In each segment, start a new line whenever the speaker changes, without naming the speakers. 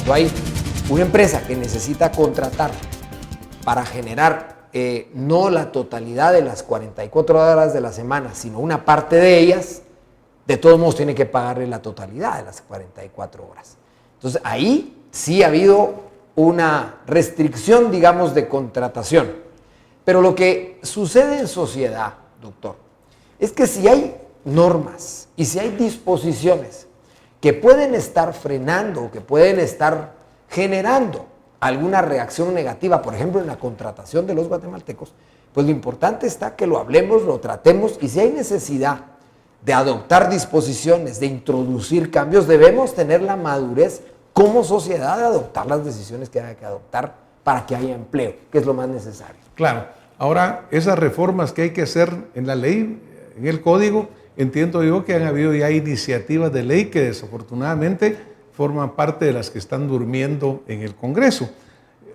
cuando hay una empresa que necesita contratar para generar no la totalidad de las 44 horas de la semana, sino una parte de ellas, de todos modos tiene que pagarle la totalidad de las 44 horas. Entonces ahí sí ha habido una restricción, digamos, de contratación. Pero lo que sucede en sociedad, doctor, es que si hay normas y si hay disposiciones que pueden estar frenando, que pueden estar generando alguna reacción negativa, por ejemplo, en la contratación de los guatemaltecos, pues lo importante está que lo hablemos, lo tratemos, y si hay necesidad de adoptar disposiciones, de introducir cambios, debemos tener la madurez como sociedad de adoptar las decisiones que haya que adoptar para que haya empleo, que es lo más necesario.
Claro. Ahora, esas reformas que hay que hacer en la ley, en el código, entiendo yo que han habido ya iniciativas de ley que desafortunadamente forman parte de las que están durmiendo en el Congreso.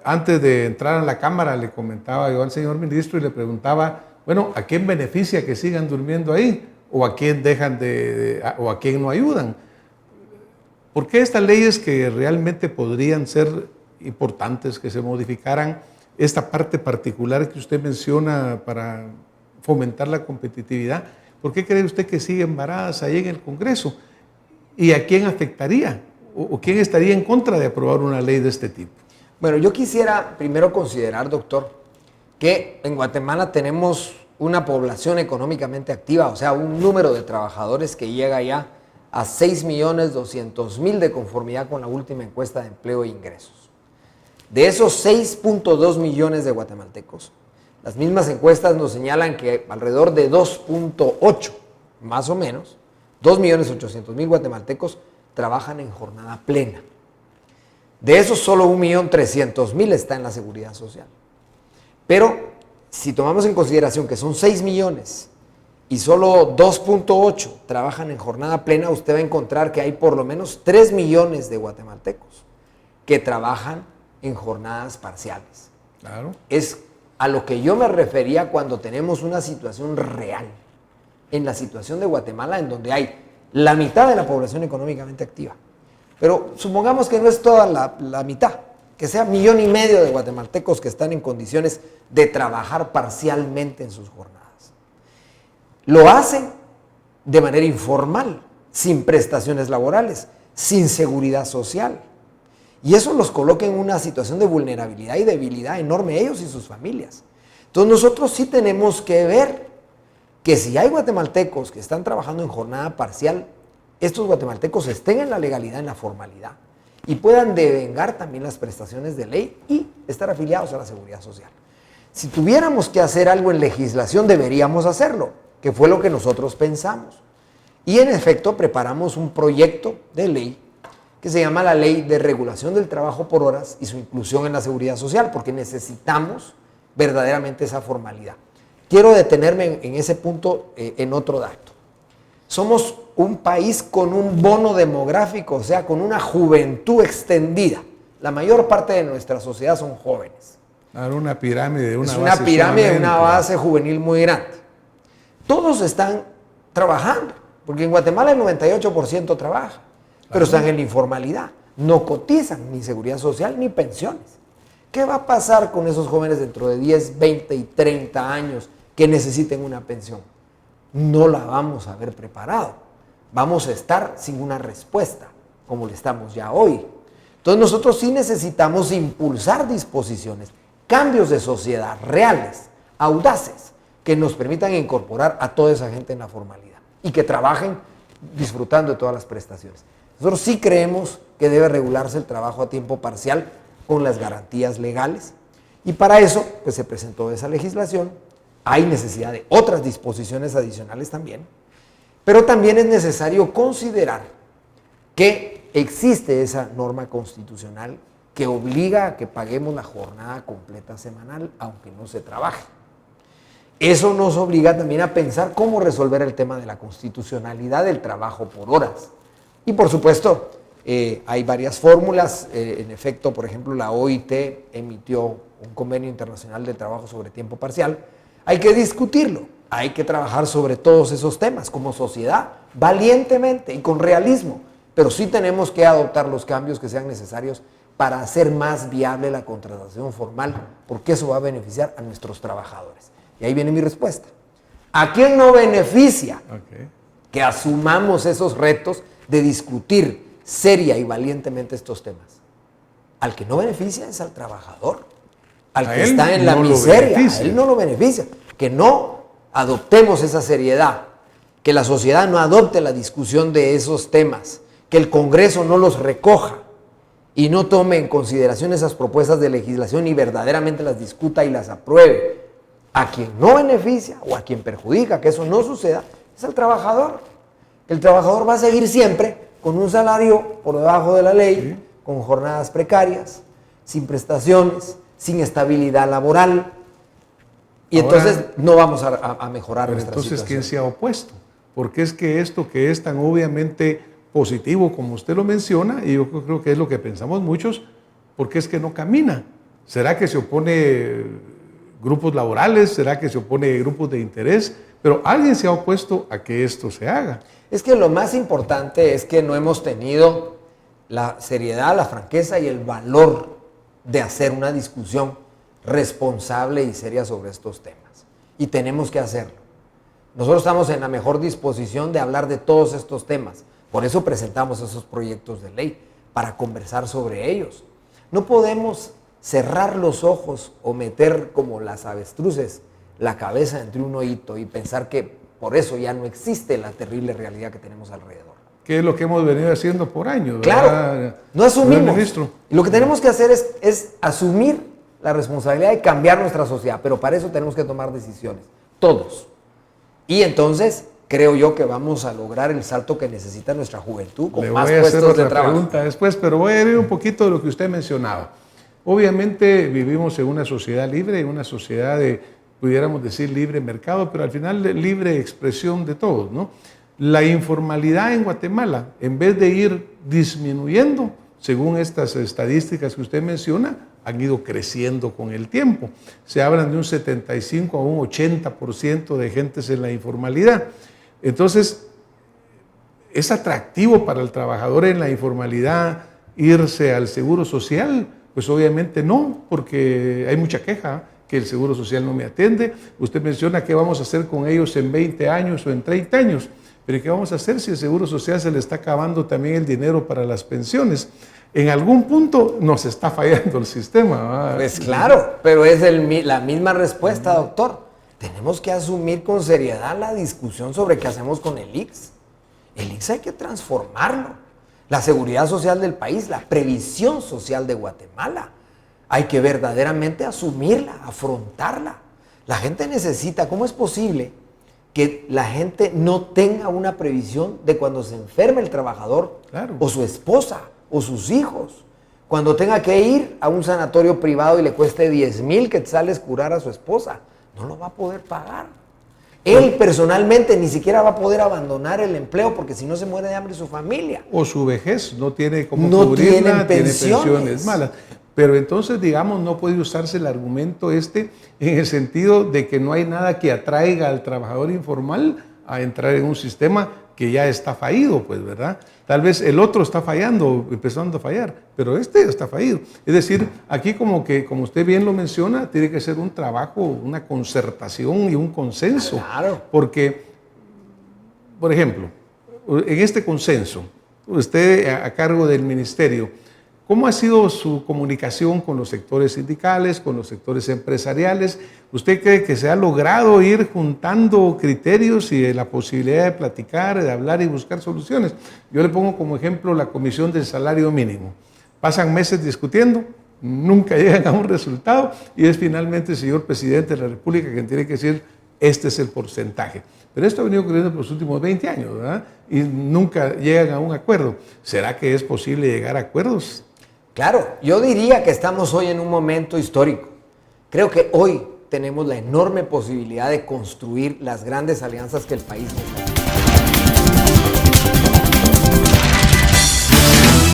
Antes de entrar a la Cámara le comentaba yo al señor ministro y le preguntaba, bueno, ¿a quién beneficia que sigan durmiendo ahí? ¿O a quién dejan o a quién no ayudan? ¿Por qué estas leyes que realmente podrían ser importantes, que se modificaran esta parte particular que usted menciona para fomentar la competitividad, por qué cree usted que siguen varadas ahí en el Congreso? ¿Y a quién afectaría? ¿O quién estaría en contra de aprobar una ley de este tipo?
Bueno, yo quisiera primero considerar, doctor, que en Guatemala tenemos una población económicamente activa, o sea, un número de trabajadores que llega ya a 6.200.000 de conformidad con la última encuesta de empleo e ingresos. De esos 6.2 millones de guatemaltecos, las mismas encuestas nos señalan que alrededor de 2.8, más o menos, 2.800.000 guatemaltecos trabajan en jornada plena. De esos, solo 1.300.000 está en la seguridad social. Pero si tomamos en consideración que son 6 millones y solo 2.8 trabajan en jornada plena, usted va a encontrar que hay por lo menos 3 millones de guatemaltecos que trabajan en jornadas parciales.
Claro.
Es a lo que yo me refería cuando tenemos una situación real. En la situación de Guatemala, en donde hay la mitad de la población económicamente activa. Pero supongamos que no es toda la mitad, que sea 1,5 millones de guatemaltecos que están en condiciones de trabajar parcialmente en sus jornadas. Lo hacen de manera informal, sin prestaciones laborales, sin seguridad social. Y eso los coloca en una situación de vulnerabilidad y debilidad enorme, ellos y sus familias. Entonces nosotros sí tenemos que ver que si hay guatemaltecos que están trabajando en jornada parcial, estos guatemaltecos estén en la legalidad, en la formalidad, y puedan devengar también las prestaciones de ley y estar afiliados a la seguridad social. Si tuviéramos que hacer algo en legislación, deberíamos hacerlo, que fue lo que nosotros pensamos. Y en efecto preparamos un proyecto de ley que se llama la Ley de Regulación del Trabajo por Horas y su inclusión en la seguridad social, porque necesitamos verdaderamente esa formalidad. Quiero detenerme en ese punto en otro dato. Somos un país con un bono demográfico, o sea, con una juventud extendida. La mayor parte de nuestra sociedad son jóvenes.
Ahora una pirámide,
es una pirámide, una base juvenil muy grande. Todos están trabajando, porque en Guatemala el 98% trabaja, pero están en la informalidad. No cotizan ni seguridad social ni pensiones. ¿Qué va a pasar con esos jóvenes dentro de 10, 20 y 30 años que necesiten una pensión? No la vamos a haber preparado. Vamos a estar sin una respuesta, como le estamos ya hoy. Entonces nosotros sí necesitamos impulsar disposiciones, cambios de sociedad reales, audaces, que nos permitan incorporar a toda esa gente en la formalidad y que trabajen disfrutando de todas las prestaciones. Nosotros sí creemos que debe regularse el trabajo a tiempo parcial con las garantías legales, y para eso pues se presentó esa legislación. Hay necesidad de otras disposiciones adicionales también, pero también es necesario considerar que existe esa norma constitucional que obliga a que paguemos la jornada completa semanal aunque no se trabaje. Eso nos obliga también a pensar cómo resolver el tema de la constitucionalidad del trabajo por horas. Y por supuesto, hay varias fórmulas. En efecto, por ejemplo, la OIT emitió un convenio internacional de trabajo sobre tiempo parcial. Hay que discutirlo, hay que trabajar sobre todos esos temas como sociedad, valientemente y con realismo, pero sí tenemos que adoptar los cambios que sean necesarios para hacer más viable la contratación formal, porque eso va a beneficiar a nuestros trabajadores. Y ahí viene mi respuesta. ¿A quién no beneficia que asumamos esos retos de discutir seria y valientemente estos temas? Al que no beneficia es al trabajador, al que está en la miseria, a él no lo beneficia. Que no adoptemos esa seriedad, que la sociedad no adopte la discusión de esos temas, que el Congreso no los recoja y no tome en consideración esas propuestas de legislación y verdaderamente las discuta y las apruebe. A quien no beneficia o a quien perjudica que eso no suceda es al trabajador. El trabajador va a seguir siempre con un salario por debajo de la ley, con jornadas precarias, sin prestaciones, sin estabilidad laboral. Y ahora, entonces no vamos a mejorar nuestra situación.
Entonces, ¿quién se ha opuesto? Porque es que esto que es tan obviamente positivo como usted lo menciona, y yo creo que es lo que pensamos muchos, ¿por qué es que no camina? ¿Será que se opone grupos laborales? ¿Será que se opone grupos de interés? Pero alguien se ha opuesto a que esto se haga.
Es que lo más importante es que no hemos tenido la seriedad, la franqueza y el valor de hacer una discusión responsable y seria sobre estos temas. Y tenemos que hacerlo. Nosotros estamos en la mejor disposición de hablar de todos estos temas. Por eso presentamos esos proyectos de ley, para conversar sobre ellos. No podemos cerrar los ojos o meter como las avestruces la cabeza entre un hoyito y pensar que por eso ya no existe la terrible realidad que tenemos alrededor.
Que es lo que hemos venido haciendo por años,
claro,
¿verdad?
No asumimos. Y lo que tenemos que hacer es asumir la responsabilidad de cambiar nuestra sociedad, pero para eso tenemos que tomar decisiones, todos. Y entonces creo yo que vamos a lograr el salto que necesita nuestra juventud con más puestos de trabajo. Le voy a hacer otra
pregunta después, pero voy a ir un poquito de lo que usted mencionaba. Obviamente vivimos en una sociedad libre, en una sociedad de, pudiéramos decir, libre mercado, pero al final libre expresión de todos, ¿no? La informalidad en Guatemala, en vez de ir disminuyendo, según estas estadísticas que usted menciona, han ido creciendo con el tiempo. Se hablan de un 75 a un 80% de gentes en la informalidad. Entonces, ¿es atractivo para el trabajador en la informalidad irse al seguro social? Pues obviamente no, porque hay mucha queja que el seguro social no me atiende. Usted menciona qué vamos a hacer con ellos en 20 años o en 30 años. Pero ¿qué vamos a hacer si el seguro social se le está acabando también el dinero para las pensiones? En algún punto nos está fallando el sistema, ¿verdad?
Pues claro, pero es la misma respuesta, doctor. Tenemos que asumir con seriedad la discusión sobre qué hacemos con el IX. El IX hay que transformarlo. La seguridad social del país, la previsión social de Guatemala, hay que verdaderamente asumirla, afrontarla. La gente necesita, ¿cómo es posible que la gente no tenga una previsión de cuando se enferme el trabajador, claro, o su esposa o sus hijos? Cuando tenga que ir a un sanatorio privado y le cueste 10,000 quetzales curar a su esposa, no lo va a poder pagar. Él personalmente ni siquiera va a poder abandonar el empleo porque si no se muere de hambre su familia.
O su vejez, no tiene cómo cubrirla, tiene pensiones malas. Pero entonces, digamos, no puede usarse el argumento en el sentido de que no hay nada que atraiga al trabajador informal a entrar en un sistema que ya está fallido, pues, ¿verdad? Tal vez el otro está fallando, empezando a fallar, pero este está fallido. Es decir, aquí como usted bien lo menciona, tiene que ser un trabajo, una concertación y un consenso.
Claro.
Porque, por ejemplo, en este consenso, usted a cargo del ministerio, ¿cómo ha sido su comunicación con los sectores sindicales, con los sectores empresariales? ¿Usted cree que se ha logrado ir juntando criterios y la posibilidad de platicar, de hablar y buscar soluciones? Yo le pongo como ejemplo la Comisión del Salario Mínimo. Pasan meses discutiendo, nunca llegan a un resultado y es finalmente el señor presidente de la República quien tiene que decir, este es el porcentaje. Pero esto ha venido ocurriendo por los últimos 20 años, ¿verdad? Y nunca llegan a un acuerdo. ¿Será que es posible llegar a acuerdos?
Claro, yo diría que estamos hoy en un momento histórico. Creo que hoy tenemos la enorme posibilidad de construir las grandes alianzas que el país necesita.